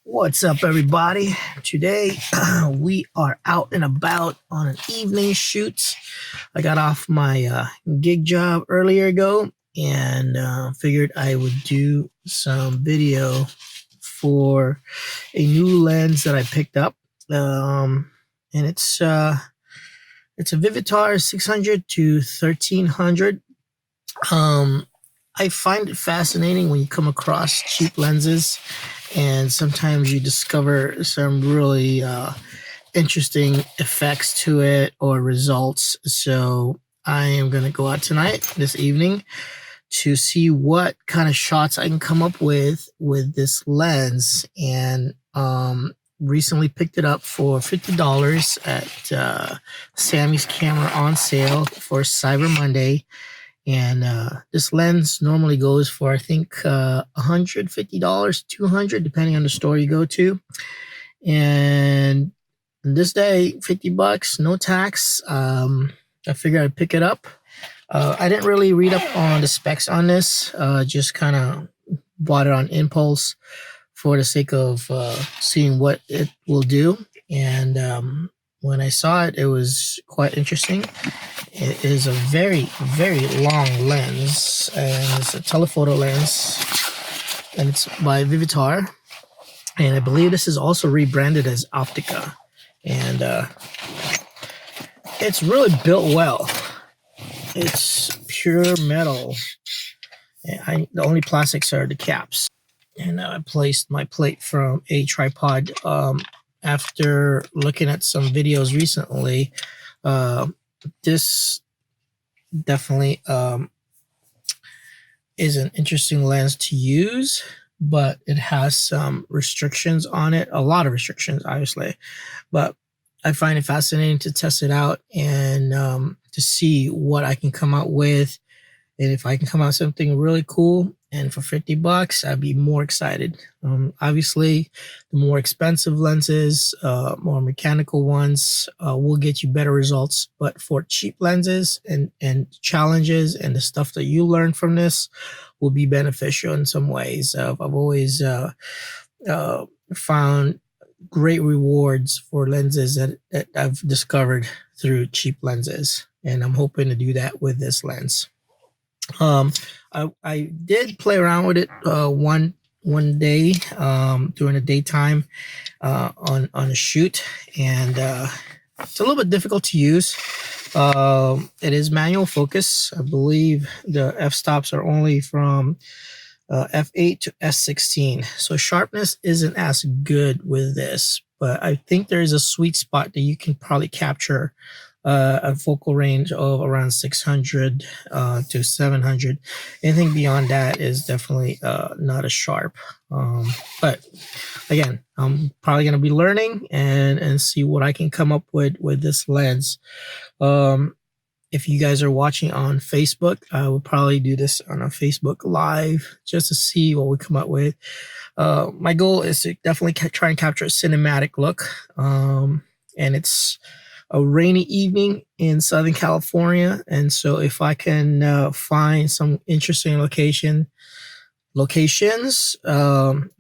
What's up, everybody? Today we are out and about on an evening shoot. I got off my gig job earlier ago and figured I would do some video for a new lens that I picked up. And it's a Vivitar 650-1300. I find it fascinating when you come across cheap lenses, and sometimes you discover some really interesting effects to it or results. So I am going to go out tonight, this evening, to see what kind of shots I can come up with this lens. And recently picked it up for $50 at Sammy's Camera on sale for Cyber Monday. And this lens normally goes for, I think, $150, $200, depending on the store you go to. And this day, $50, no tax. I figured I'd pick it up. I didn't really read up on the specs on this. Just kind of bought it on impulse for the sake of seeing what it will do. And when I saw it, it was quite interesting. It is a very, very long lens, and it's a telephoto lens, and it's by Vivitar. And I believe this is also rebranded as Optica. And it's really built well. It's pure metal. And the only plastics are the caps. And I placed my plate from a tripod. After looking at some videos recently, this definitely is an interesting lens to use, but it has some restrictions on it, a lot of restrictions, obviously. But I find it fascinating to test it out and to see what I can come out with. And if I can come out with something really cool, and for $50, I'd be more excited. Obviously, the more expensive lenses, more mechanical ones, will get you better results. But for cheap lenses and challenges and the stuff that you learn from this will be beneficial in some ways. I've always found great rewards for lenses that I've discovered through cheap lenses. And I'm hoping to do that with this lens. I did play around with it one day during the daytime on a shoot, and it's a little bit difficult to use. It is manual focus. I believe the f-stops are only from f8 to s16, so sharpness isn't as good with this, but I think there is a sweet spot that you can probably capture a focal range of around 600 to 700. Anything beyond that is definitely not as sharp. But again, I'm probably going to be learning and see what I can come up with this lens. If you guys are watching on Facebook, I would probably do this on a Facebook Live just to see what we come up with. My goal is to definitely try and capture a cinematic look. And it's a rainy evening in Southern California, and so if I can find some interesting locations,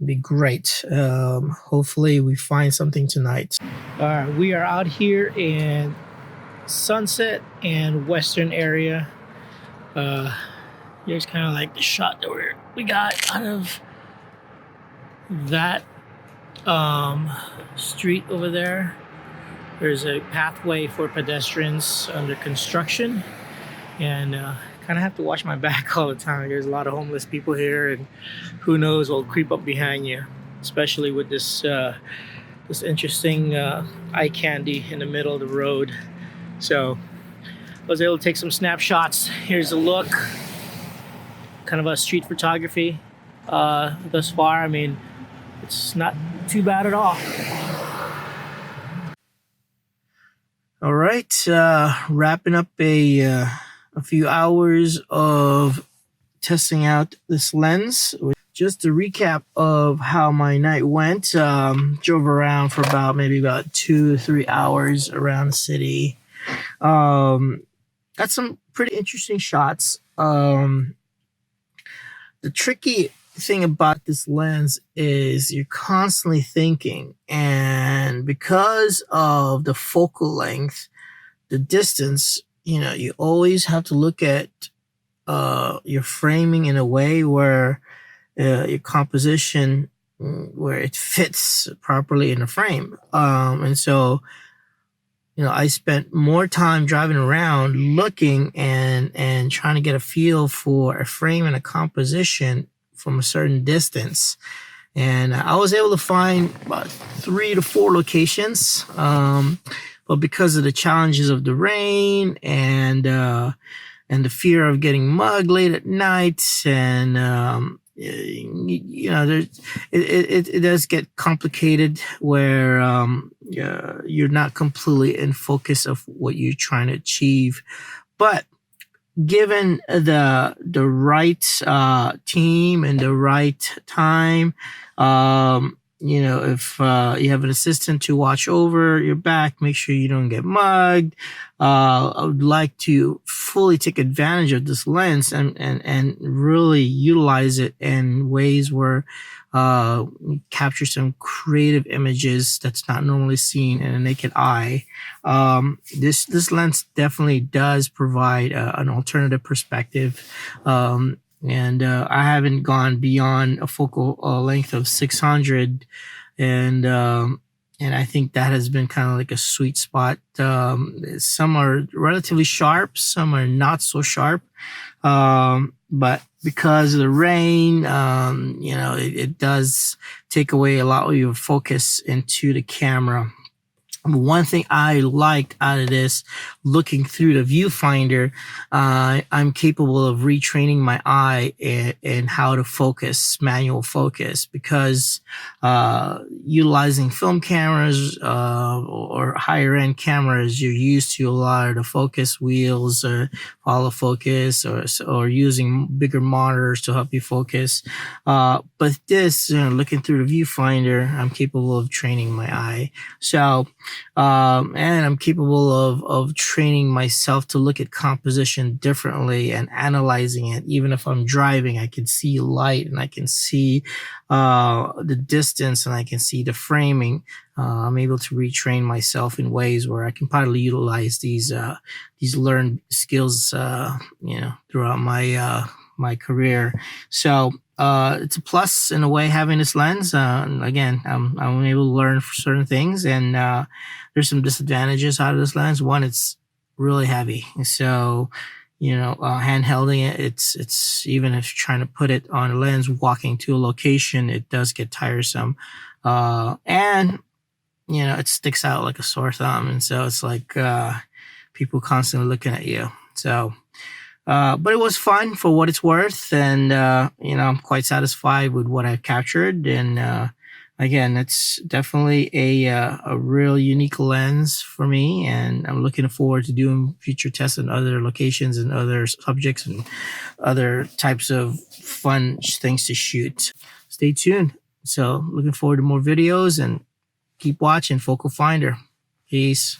be great. Hopefully we find something tonight. All right, we are out here in Sunset and Western area. Here's kind of like the shot that we got out of that street over there. There's a pathway for pedestrians under construction, and kind of have to watch my back all the time. There's a lot of homeless people here, and who knows what'll creep up behind you, especially with this this interesting eye candy in the middle of the road. So I was able to take some snapshots. Here's a look, kind of a street photography thus far. I mean, it's not too bad at all. All right, wrapping up a few hours of testing out this lens. Just a recap of how my night went. Drove around for about 2 to 3 hours around the city. Got some pretty interesting shots. The tricky thing about this lens is you're constantly thinking, and because of the focal length, the distance, you always have to look at your framing in a way where your composition, where it fits properly in the frame. And so, I spent more time driving around looking and trying to get a feel for a frame and a composition from a certain distance. And I was able to find about 3 to 4 locations. But because of the challenges of the rain and the fear of getting mugged late at night, and it does get complicated where you're not completely in focus of what you're trying to achieve. But given the right team and the right time, if you have an assistant to watch over your back, make sure you don't get mugged. I would like to fully take advantage of this lens and really utilize it in ways where capture some creative images that's not normally seen in a naked eye. This lens definitely does provide an alternative perspective. And I haven't gone beyond a focal length of 600, and I think that has been kind of like a sweet spot. Some are relatively sharp, some are not so sharp, but because of the rain, it does take away a lot of your focus into the camera. One thing I liked out of this, looking through the viewfinder, I'm capable of retraining my eye in how to focus, manual focus, because utilizing film cameras or higher end cameras, you're used to a lot of the focus wheels, follow focus, or using bigger monitors to help you focus. But this, looking through the viewfinder, I'm capable of training my eye. So, and I'm capable of training myself to look at composition differently and analyzing it. Even if I'm driving, I can see light and I can see the distance and I can see the framing. I'm able to retrain myself in ways where I can probably utilize these learned skills, throughout my career. So it's a plus in a way having this lens. Again, I'm able to learn certain things, and there's some disadvantages out of this lens. One, it's really heavy, so hand-holding it, it's even if you're trying to put it on a lens, walking to a location, it does get tiresome, and it sticks out like a sore thumb, and so it's like people constantly looking at you. So. But it was fun for what it's worth, and I'm quite satisfied with what I've captured. And again, it's definitely a real unique lens for me, and I'm looking forward to doing future tests in other locations and other subjects and other types of fun things to shoot. Stay tuned. So looking forward to more videos, and keep watching Focal Finder. Peace.